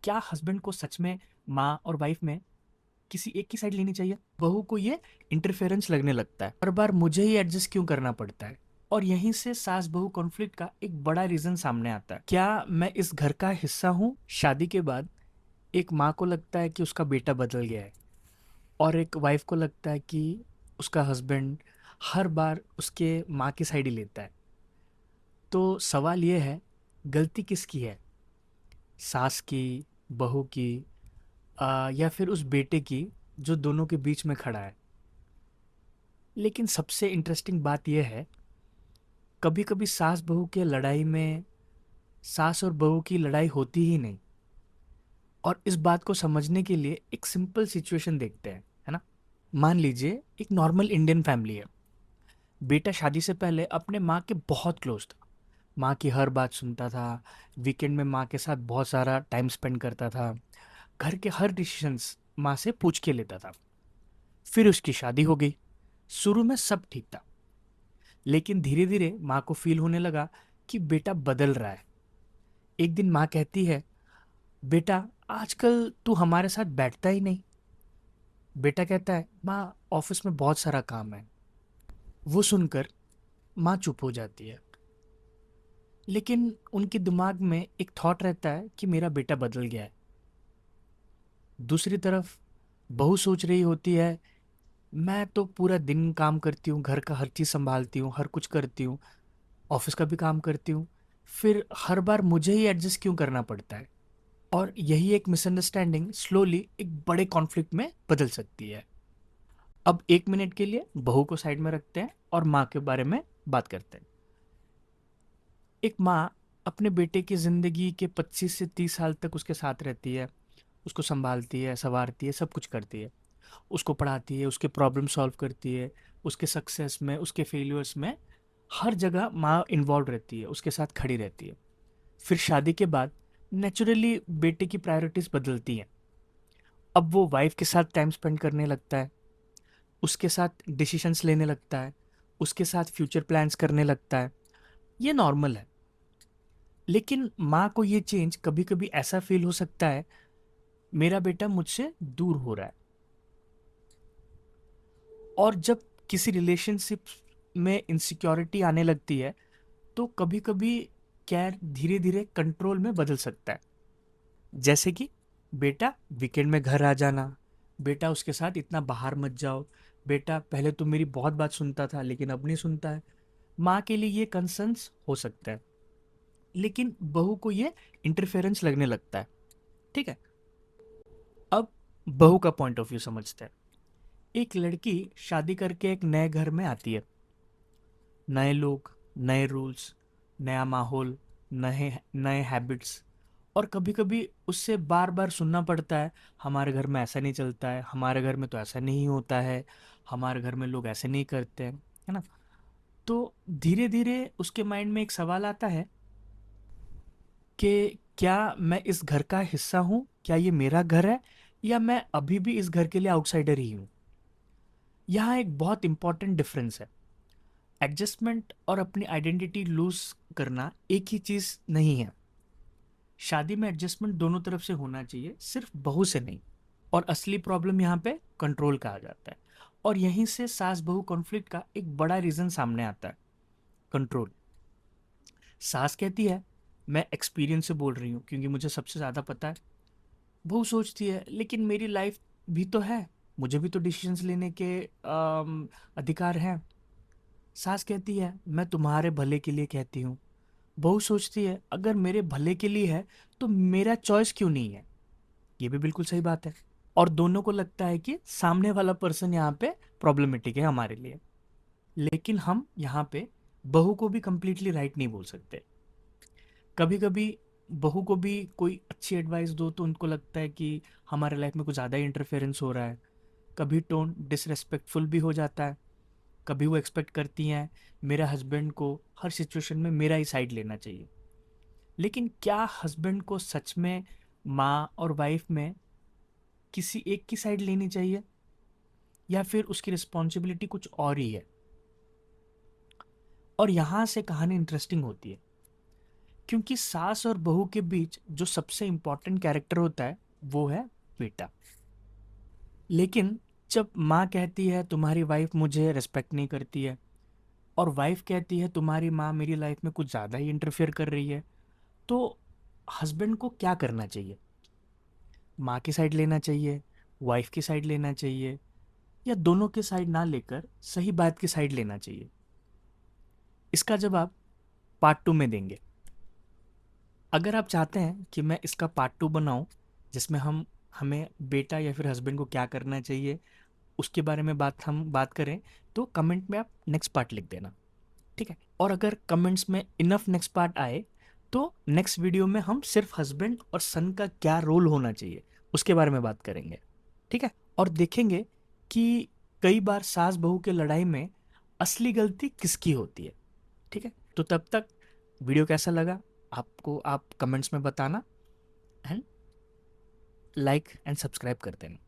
क्या हस्बैंड को सच में माँ और वाइफ में किसी एक की साइड लेनी चाहिए? बहू को ये इंटरफेरेंस लगने लगता है, हर बार मुझे ही एडजस्ट क्यों करना पड़ता है। और यहीं से सास बहू कॉन्फ्लिक्ट का एक बड़ा रीजन सामने आता है। क्या मैं इस घर का हिस्सा हूँ? शादी के बाद एक माँ को लगता है कि उसका बेटा बदल गया है, और एक वाइफ को लगता है कि उसका हस्बैंड हर बार उसके माँ की साइड ही लेता है। तो सवाल ये है, गलती किसकी है? सास की, बहू की, या फिर उस बेटे की जो दोनों के बीच में खड़ा है? लेकिन सबसे इंटरेस्टिंग बात यह है, कभी कभी सास बहू के लड़ाई में सास और बहू की लड़ाई होती ही नहीं। और इस बात को समझने के लिए एक सिंपल सिचुएशन देखते हैं, है ना। मान लीजिए एक नॉर्मल इंडियन फैमिली है। बेटा शादी से पहले अपने माँ के बहुत क्लोज था, माँ की हर बात सुनता था, वीकेंड में माँ के साथ बहुत सारा टाइम स्पेंड करता था, घर के हर डिसीजंस माँ से पूछ के लेता था। फिर उसकी शादी हो गई। शुरू में सब ठीक था, लेकिन धीरे धीरे माँ को फील होने लगा कि बेटा बदल रहा है। एक दिन माँ कहती है, बेटा आजकल तू हमारे साथ बैठता ही नहीं। बेटा कहता है, माँ ऑफिस में बहुत सारा काम है। वो सुनकर माँ चुप हो जाती है, लेकिन उनके दिमाग में एक थॉट रहता है कि मेरा बेटा बदल गया है। दूसरी तरफ बहू सोच रही होती है, मैं तो पूरा दिन काम करती हूँ, घर का हर चीज़ संभालती हूँ, हर कुछ करती हूँ, ऑफिस का भी काम करती हूँ, फिर हर बार मुझे ही एडजस्ट क्यों करना पड़ता है। और यही एक मिसअंडरस्टैंडिंग स्लोली एक बड़े कॉन्फ्लिक्ट में बदल सकती है। अब एक मिनट के लिए बहू को साइड में रखते हैं और माँ के बारे में बात करते हैं। एक माँ अपने बेटे की ज़िंदगी के 25 से 30 साल तक उसके साथ रहती है, उसको संभालती है, संवारती है, सब कुछ करती है, उसको पढ़ाती है, उसके प्रॉब्लम सॉल्व करती है, उसके सक्सेस में, उसके फेलियर्स में, हर जगह माँ इन्वॉल्व रहती है, उसके साथ खड़ी रहती है। फिर शादी के बाद नेचुरली बेटे की प्रायोरिटीज बदलती हैं। अब वो वाइफ के साथ टाइम स्पेंड करने लगता है, उसके साथ डिसीजंस लेने लगता है, उसके साथ फ्यूचर प्लान्स करने लगता है। ये नॉर्मल है। लेकिन माँ को ये चेंज कभी कभी ऐसा फील हो सकता है, मेरा बेटा मुझसे दूर हो रहा है। और जब किसी रिलेशनशिप में इनसिक्योरिटी आने लगती है, तो कभी कभी केयर धीरे धीरे कंट्रोल में बदल सकता है। जैसे कि बेटा वीकेंड में घर आ जाना, बेटा उसके साथ इतना बाहर मत जाओ, बेटा पहले तो मेरी बहुत बात सुनता था लेकिन अब नहीं सुनता है। माँ के लिए ये कंसर्न्स हो सकता है, लेकिन बहू को ये इंटरफेरेंस लगने लगता है। ठीक है। अब बहू का पॉइंट ऑफ व्यू समझते हैं। एक लड़की शादी करके एक नए घर में आती है। नए लोग, नए रूल्स, नया माहौल, नए नए हैबिट्स। और कभी कभी उससे बार बार सुनना पड़ता है, हमारे घर में ऐसा नहीं चलता है, हमारे घर में तो ऐसा नहीं होता है, हमारे घर में लोग ऐसे नहीं करते हैं, है ना। तो धीरे धीरे उसके माइंड में एक सवाल आता है कि क्या मैं इस घर का हिस्सा हूँ? क्या ये मेरा घर है, या मैं अभी भी इस घर के लिए आउटसाइडर ही हूँ? यहाँ एक बहुत इंपॉर्टेंट डिफरेंस है। एडजस्टमेंट और अपनी आइडेंटिटी लूज करना एक ही चीज़ नहीं है। शादी में एडजस्टमेंट दोनों तरफ से होना चाहिए, सिर्फ बहू से नहीं। और असली प्रॉब्लम यहाँ पे कंट्रोल का आ जाता है। और यहीं से सास बहू कॉन्फ्लिक्ट का एक बड़ा रीजन सामने आता है, कंट्रोल। सास कहती है, मैं एक्सपीरियंस से बोल रही हूँ क्योंकि मुझे सबसे ज़्यादा पता है। बहू सोचती है, लेकिन मेरी लाइफ भी तो है, मुझे भी तो डिसीजंस लेने के अधिकार हैं। सास कहती है, मैं तुम्हारे भले के लिए कहती हूँ। बहू सोचती है, अगर मेरे भले के लिए है तो मेरा चॉइस क्यों नहीं है? ये भी बिल्कुल सही बात है। और दोनों को लगता है कि सामने वाला पर्सन यहाँ पे प्रॉब्लमेटिक है हमारे लिए। लेकिन हम यहाँ पे बहू को भी कंप्लीटली राइट नहीं बोल सकते। कभी कभी बहू को भी कोई अच्छी एडवाइस दो तो उनको लगता है कि हमारे लाइफ में कुछ ज़्यादा ही इंटरफेरेंस हो रहा है। कभी टोन डिसरेस्पेक्टफुल भी हो जाता है। कभी वो एक्सपेक्ट करती हैं मेरे हस्बैंड को हर सिचुएशन में मेरा ही साइड लेना चाहिए। लेकिन क्या हस्बैंड को सच में माँ और वाइफ में किसी एक की साइड लेनी चाहिए, या फिर उसकी रिस्पॉन्सिबिलिटी कुछ और ही है? और यहाँ से कहानी इंटरेस्टिंग होती है। क्योंकि सास और बहू के बीच जो सबसे इम्पोर्टेंट कैरेक्टर होता है वो है बेटा। लेकिन जब माँ कहती है तुम्हारी वाइफ मुझे रिस्पेक्ट नहीं करती है, और वाइफ कहती है तुम्हारी माँ मेरी लाइफ में कुछ ज़्यादा ही इंटरफेयर कर रही है, तो हस्बैंड को क्या करना चाहिए? माँ की साइड लेना चाहिए, वाइफ की साइड लेना चाहिए, या दोनों की साइड ना लेकर सही बात की साइड लेना चाहिए? इसका जवाब पार्ट 2 में देंगे। अगर आप चाहते हैं कि मैं इसका पार्ट 2 बनाऊं, जिसमें हमें बेटा या फिर हस्बैंड को क्या करना चाहिए उसके बारे में बात करें, तो कमेंट में आप नेक्स्ट पार्ट लिख देना, ठीक है? और अगर कमेंट्स में इनफ नेक्स्ट पार्ट आए, तो नेक्स्ट वीडियो में हम सिर्फ हस्बैंड और सन का क्या रोल होना चाहिए उसके बारे में बात करेंगे, ठीक है? और देखेंगे कि कई बार सास बहू के लड़ाई में असली गलती किसकी होती है, ठीक है? तो तब तक वीडियो कैसा लगा आपको आप कमेंट्स में बताना, एंड लाइक एंड सब्सक्राइब कर देना।